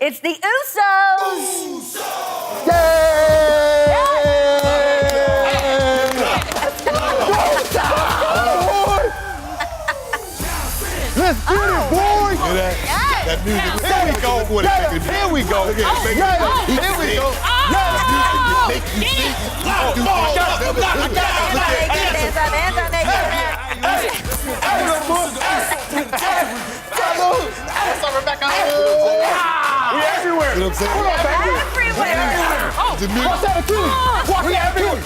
It's the Usos! Yay! Let's get it, boys! Hear that? That music. There we go. Here we go. Here we go. We everywhere. You know what I'm saying? Everywhere! Watch out, Achilles. We everywhere.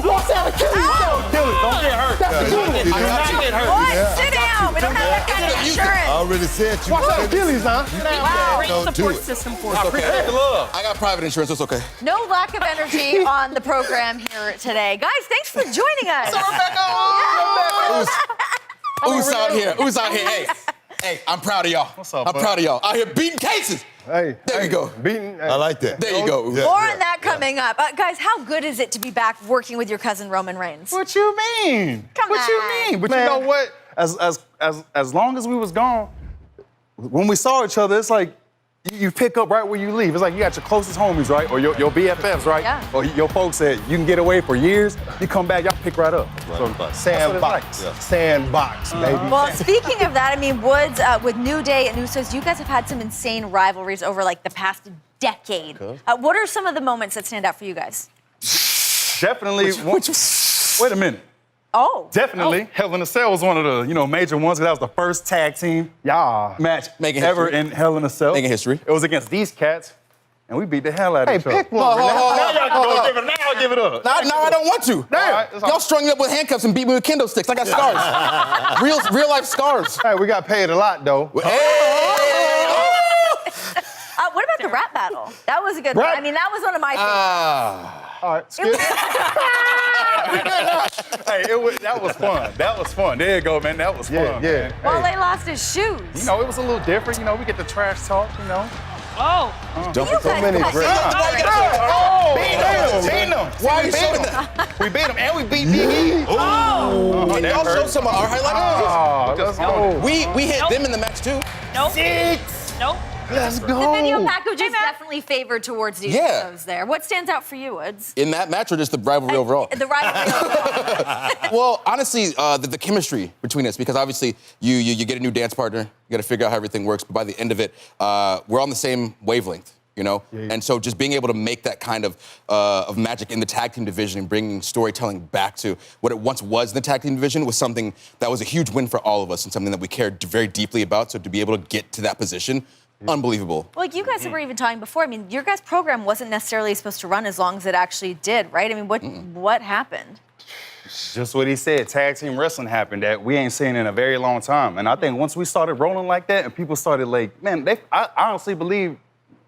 Watch out, Achilles. Don't get hurt. That's Achilles. Do not get hurt. Boy, sit down. We don't have that kind of insurance. I already said you. Watch out, Achilles, huh? Wow. Don't do it. System for I appreciate the love. I got private insurance, it's okay. No lack of energy on the program here today. Guys, thanks for joining us. Who's out here? Who's out here? Hey, I'm proud of y'all. What's up, I'm bud? proud of y'all. Out here beating cases. Hey, There you go. Beating. I like that. There you go. Yeah. More on that coming up. Guys, how good is it to be back working with your cousin Roman Reigns? What you mean? Come what you on. mean? But Man. you know what? As long as we was gone, when we saw each other, it's like you pick up right where you leave. It's like you got your closest homies, right? Or your BFFs, right? Yeah. Or your folks that you can get away for years. You come back, y'all pick right up. Sandbox. Sandbox, baby. Well, speaking of that, I mean, Woods, with New Day and Usos, you guys have had some insane rivalries over, like, the past decade. What are some of the moments that stand out for you guys? Definitely. Wait a minute. Oh. Definitely. Hell in a Cell was one of the major ones. That was the first tag team match Making ever history. in Hell in a Cell. Making history. It was against these cats, and we beat the hell out of Hey, each other. pick one. Now give it up. No, I don't want to. Damn. Y'all strung me up with handcuffs and beat me with kendo sticks. I got scars. real life scars. Hey, we got paid a lot, though. What about the rap battle? That was a good one. I mean, that was one of my favorites. All right, skip. That was fun. That was fun. There you go, man. That was fun. Yeah. Man. Wale lost his shoes. You know, it was a little different. You know, we get the trash talk, you know. So many great. Beat them. Why are you showing that? We beat them, and we beat Big E. Can y'all show some of our highlights? Let's go. We hit them in the match too. Nope. Let's The go. video package is definitely favored towards the Yeah. Usos there. What stands out for you, Woods? In that match or just the rivalry overall? The rivalry overall. Well, honestly, the chemistry between us, because obviously you get a new dance partner, you got to figure out how everything works, but by the end of it, we're on the same wavelength, you know? And so just being able to make that kind of magic in the tag team division and bringing storytelling back to what it once was in the tag team division was something that was a huge win for all of us and something that we cared very deeply about. So to be able to get to that position, unbelievable. Well, like you guys were even talking before. I mean, your guys' program wasn't necessarily supposed to run as long as it actually did, right? I mean, what happened? Just what he said. Tag team wrestling happened that we ain't seen in a very long time. And I think once we started rolling like that and people started like, man, I honestly believe,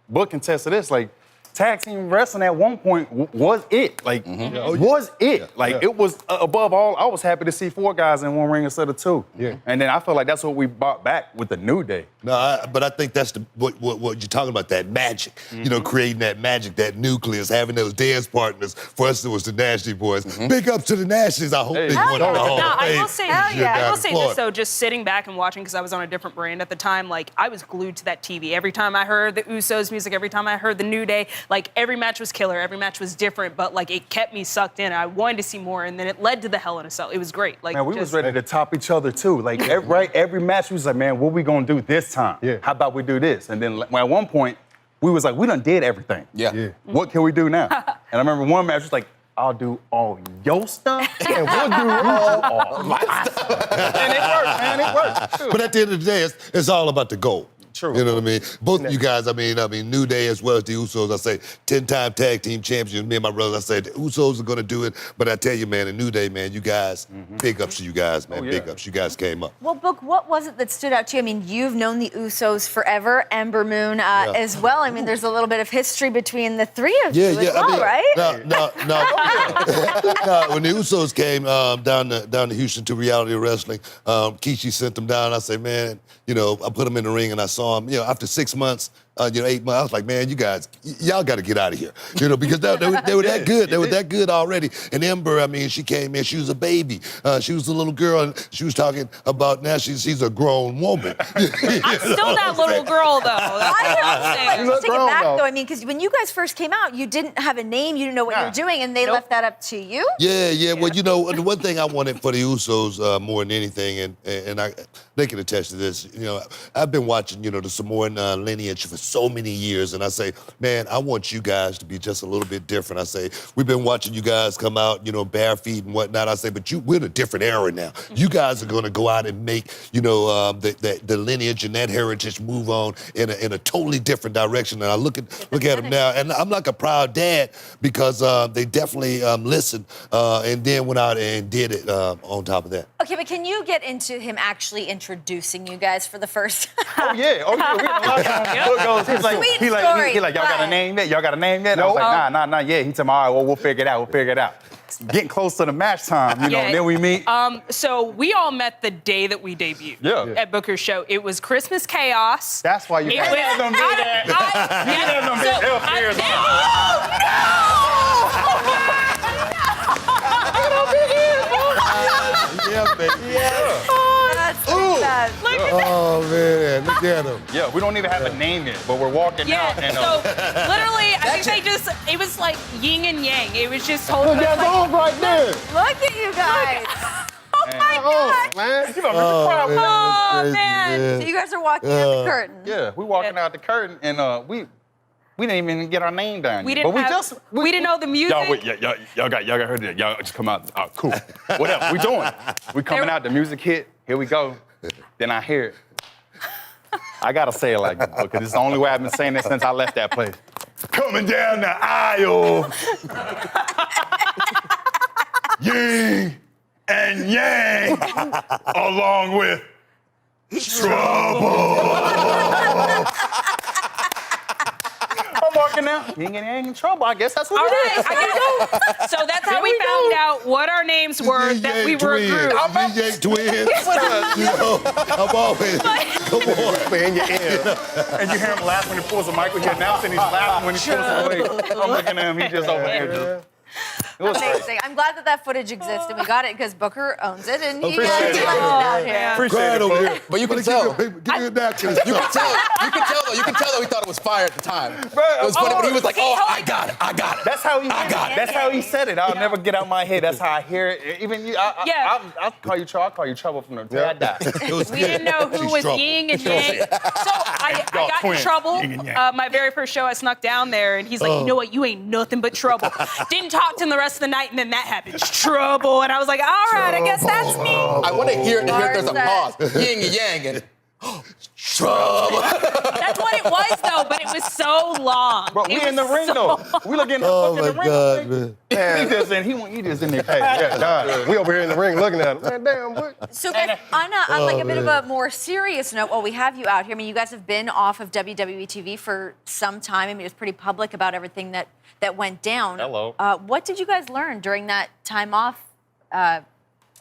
Book can test to this, like, tag team wrestling at one point was it. Like, was it. Like, it was, above all, I was happy to see 4 guys in one ring instead of 2. Yeah. And then I feel like that's what we brought back with the New Day. No, but I think that's what you're talking about, that magic. You know, creating that magic, that nucleus, having those dance partners. For us, it was the Nasty Boys. Big ups to the Nasties. I hope they won the Hall No, of I Fame. will say, Yeah, I will say this applaud. though, just sitting back and watching, because I was on a different brand at the time, like I was glued to that TV. Every time I heard the Usos music, every time I heard the New Day, like every match was killer, every match was different, but like it kept me sucked in. I wanted to see more, and then it led to the Hell in a Cell. It was great. Like, Man, we was ready to top each other too. Like every match, we was like, man, what we gonna do this time? Yeah. How about we do this? And then at one point, we was like, we done did everything. Yeah. What can we do now? And I remember one match was like, I'll do all your stuff, and we'll do all my stuff. And it worked, man. It worked. But at the end of the day, it's all about the goal. True. You know what I mean? Both of you guys, I mean, New Day as well as the Usos, I say 10-time tag team champions. Me and my brothers, I say the Usos are going to do it. But I tell you, man, the New Day, man, you guys, big ups to you guys, man. Big ups. You guys came up. Well, Book, what was it that stood out to you? I mean, you've known the Usos forever, Ember Moon as well. I mean, there's a little bit of history between the three of you as well, right? No, when the Usos came down to Houston to Reality Wrestling, Kishi sent them down. I say, man, you know, I put them in the ring and I saw them. You know, after 6 months, 8 months. I was like, man, you guys, y'all got to get out of here, because they were that good. They were that good already. And Ember, I mean, she came in, she was a baby. She was a little girl, and she was talking about now she's a grown woman. I'm still that little girl, though. Let's take it back, though. I mean, because when you guys first came out, you didn't have a name, you didn't know what you were doing, and they left that up to you? Yeah. Well, the one thing I wanted for the Usos more than anything, and they can attest to this, I've been watching, the Samoan lineage for so many years, and I say, man, I want you guys to be just a little bit different. I say, we've been watching you guys come out, bare feet and whatnot. I say, but we're in a different era now. You guys are going to go out and make, the lineage and that heritage move on in a totally different direction. And I look at them now, and I'm like a proud dad because they definitely listened and then went out and did it on top of that. Okay, but can you get into him actually introducing you guys for the first time? Oh yeah. We had a lot of times. He's like, y'all got a name yet? Y'all got a name yet? I was like, nah, not yet. He told me, all right, well, we'll figure it out. Getting close to the match time, and then we meet. So we all met the day that we debuted at Booker's show. It was Christmas Chaos. That's why you had them do that. Yeah, baby. Yeah. That's so sad. Oh, man, look at him. Yeah, we don't even have a name yet, but we're walking out. And, so literally, I think it was like yin and yang. It was just totally. Look, that's all right there. Look at you guys. Oh, my God. Man. Oh, man. So you guys are walking out the curtain. Yeah, we walking out the curtain, and we didn't even get our name down. We didn't know the music. Y'all got heard it. Y'all just come out. Oh, cool. Whatever. We doing. We coming out. The music hit. Here we go. Then I hear it. I gotta say it like that because it's the only way I've been saying it since I left that place. Coming down the aisle, yin and yang, along with trouble. I'm walking out. Yin and yang in trouble. I guess that's what it is. So that's how we found out what our names were, that we were a group. DJ Twins. I'm always, come on. In your ear. And you hear him laugh when he pulls the mic. He announcing he's laughing when he pulls it away. I'm looking at him. He just over there. Amazing. I'm glad that footage exists, and we got it because Booker owns it, and he Appreciate lets it. it out here. Appreciate it. Over here. But you can tell. Give me a napkin. You can tell though. He thought it was fire at the time. It was funny, but he was like, I got it. That's how he That's how he said it. I'll never get out my head. That's how I hear it. Even you, I'll call you trouble. I'll call you trouble from the day I die. We didn't know who was yin and yang. So I got in trouble. My very first show, I snuck down there, and he's like, you know what? You ain't nothing but trouble. Didn't talk to him the rest of the night, and then that happened. Trouble. And I was like, all right, I guess that's me. I want to hear if there's a pause. Yin and yang and trouble. That's what it was, though, but it was so long. But we in the ring, though. We looking in the ring. God, man. He just in there. Hey, yeah, We over here in the ring looking at him. Man, damn, what? So, guys, on like a bit of a more serious note, while we have you out here, I mean, you guys have been off of WWE TV for some time. I mean, it was pretty public about everything that went down. Hello. What did you guys learn during that time off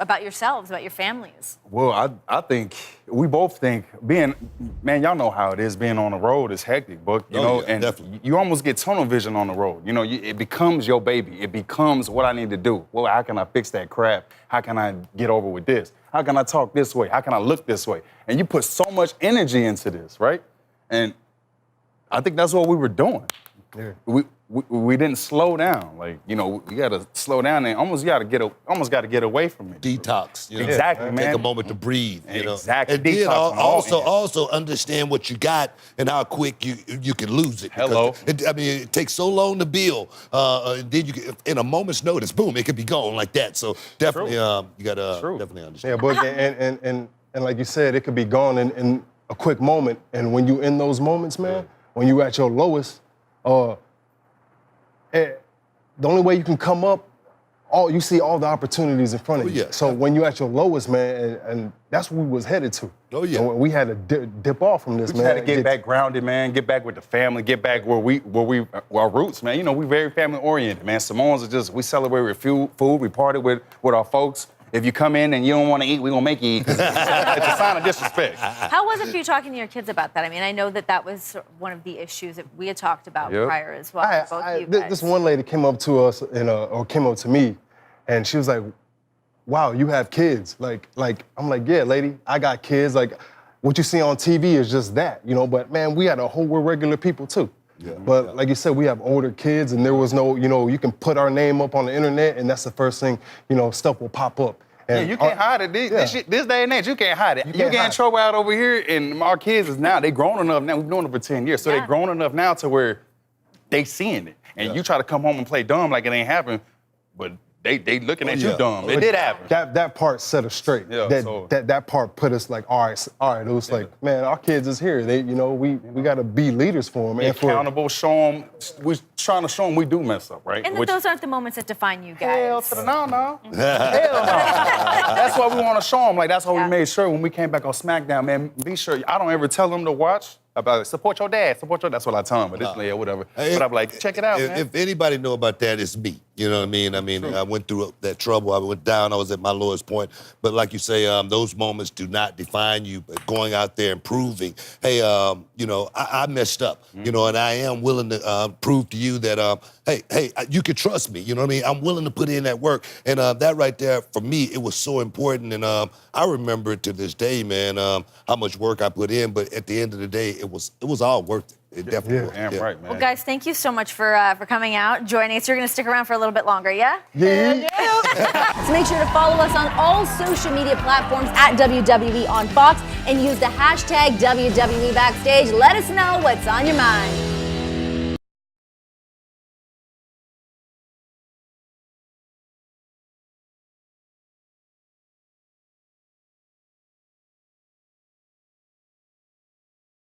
about yourselves, about your families? Well, I think we both think man, y'all know how it is. Being on the road is hectic, but and definitely. You almost get tunnel vision on the road. It becomes your baby. It becomes what I need to do. Well, how can I fix that crap? How can I get over with this? How can I talk this way? How can I look this way? And you put so much energy into this, right? And I think that's what we were doing. Yeah. We didn't slow down. Like, we got to slow down and almost got to get away from it. Detox. Exactly, man. Take a moment to breathe. Exactly. And then Detox also understand what you got and how quick you can lose it. Hello. It takes so long to build. Then in a moment's notice, boom, it could be gone like that. So definitely, you got to definitely understand. Yeah, but and like you said, it could be gone in a quick moment. And when you in those moments, man, when you at your lowest, the only way you can come up, you see all the opportunities in front of you. Yeah. So when you're at your lowest, man, and that's what we was headed to. Oh, yeah. So we had to dip off from this, We man. had to get back grounded, man. Get back with the family. Get back where our roots, man. We very family oriented, man. Samoans are we celebrate with food. We party with our folks, if you come in and you don't want to eat, we're gonna make you eat. It's a sign of disrespect. How was it for you talking to your kids about that? I mean, I know that was one of the issues that we had talked about prior as well. Both of you guys. This one lady came up to us or came up to me, and she was like, "Wow, you have kids?" Like I'm like, "Yeah, lady, I got kids." Like, what you see on TV is just that, you know. But man, we're regular people too. Yeah. But like you said, we have older kids, and there was no, you can put our name up on the internet, and that's the first thing, stuff will pop up. And yeah, you can't hide it. This day and age, you can't hide it. You get in trouble out over here, and our kids they grown enough now. We've been doing it for 10 years, so they grown enough now to where they seeing it. And you try to come home and play dumb like it ain't happened, but they looking at you dumb. It did happen. That part set us straight. Yeah, that part put us like, all right. It was like, man, our kids is here. We got to be leaders for them. Accountable, show them. We're trying to show them we do mess up, right? And that those aren't the moments that define you guys. Hell to the no. Hell no. That's why we want to show them. Like, that's why we made sure when we came back on SmackDown, man, be sure. I don't ever tell them to watch. About support your dad, that's what I tell them. But this whatever. But I'm like, check it out, man. If anybody know about that, it's me. You know what I mean? I went through that trouble. I went down. I was at my lowest point. But like you say, those moments do not define you. But going out there and proving, hey, I messed up. And I am willing to prove to you that, hey, you can trust me. You know what I mean? I'm willing to put in that work. And that right there, for me, it was so important. And I remember it to this day, man, how much work I put in. But at the end of the day, it was all worth it. It definitely was. Damn right, man. Well, guys, thank you so much for coming out, joining us. You're going to stick around for a little bit longer, yeah? Yeah. So make sure to follow us on all social media platforms at WWE on Fox and use the hashtag WWE Backstage. Let us know what's on your mind.